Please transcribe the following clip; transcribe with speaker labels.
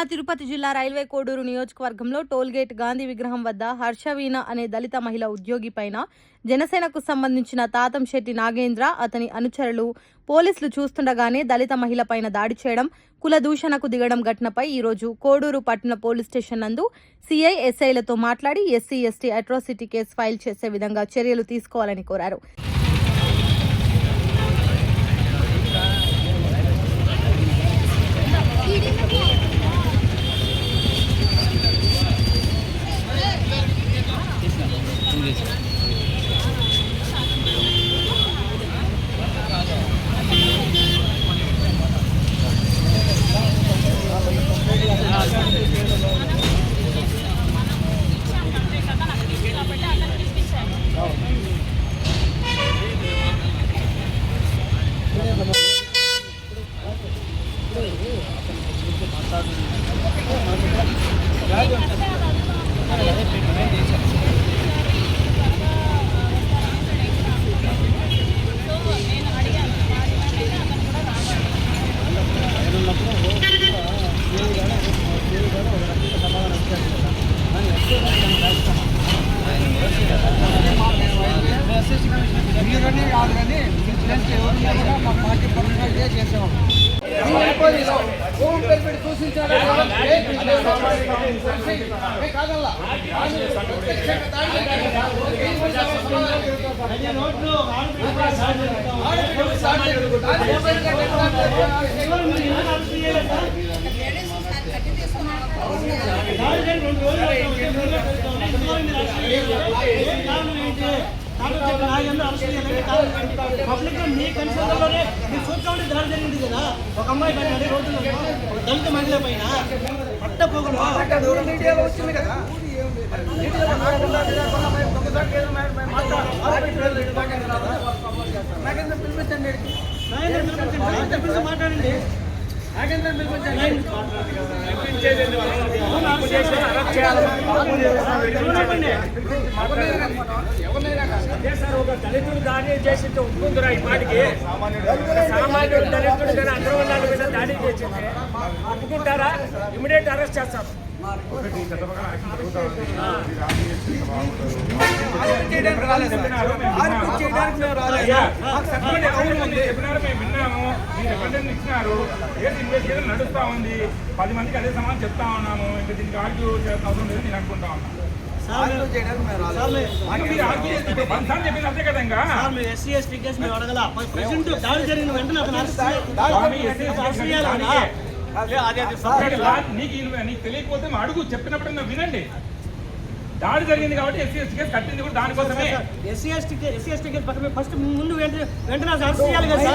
Speaker 1: తిరుపతి జిల్లా రైల్వే కోడూరు నియోజకవర్గంలో టోల్గేట్ గాంధీ విగ్రహం వద్ద హర్షవీణ అనే దళిత మహిళ ఉద్యోగి పైన జనసేనకు సంబంధించిన తాతంశెట్టి నాగేంద్ర అతని అనుచరులు పోలీసులు చూస్తుండగానే దళిత మహిళ పైన దాడి చేయడం, కుల దూషణకు దిగడం ఘటనపై ఈరోజు కోడూరు పట్టణ పోలీస్ స్టేషన్ నందు సిఐ ఎస్ఐలతో మాట్లాడి SC ST atrocity case file చేసే విధంగా చర్యలు తీసుకోవాలని కోరారు.
Speaker 2: పబ్లిక్ మీ కన్సర్న్లోనే మీరు చూసుకోండి దాడి జరిగింది కదా. ఒక అమ్మాయి పైన రోడ్డు దళిత మహిళ పైన పట్టపోగలు వచ్చింది కదా. పిలిపించండి, మాట్లాడండి.
Speaker 3: ఒక దళితుడు దాడి చేసి ఒప్పుకుందిరా ఈ పాటికి. సామాన్యుడు దళితుడు కానీ అందరూ వాళ్ళ మీద దాడి చేసింది ఒప్పుకుంటారా? ఇమీడియట్ అరెస్ట్ చేస్తారు.
Speaker 4: నడుస్తా ఉంది. 10 మందికి అదే సమానం చెప్తా ఉన్నాము. ఇంకా దీనికి ఆర్గ్యూ చేయాల్సిన అవసరం లేదు నేను అనుకుంటా ఉన్నాను. చెప్పింది అంతే కదా. ఇంకా
Speaker 2: ఎస్సీ ఎస్టీ కేసు మేము అడగల. ప్రెసిడెంట్ దాడి జరిగిన వెంటనే
Speaker 4: నీకు తెలియకపోతే అడుగు, చెప్పినప్పుడు వినండి. దాడి జరిగింది కాబట్టి ఎస్సీ ఎస్టీ కేసు కట్టింది కూడా దానికోసమే.
Speaker 2: ఎస్సీ ఎస్టీ కేసు ఫస్ట్ ముందు వెంటనే అరెస్ట్ చేయాలి కదా.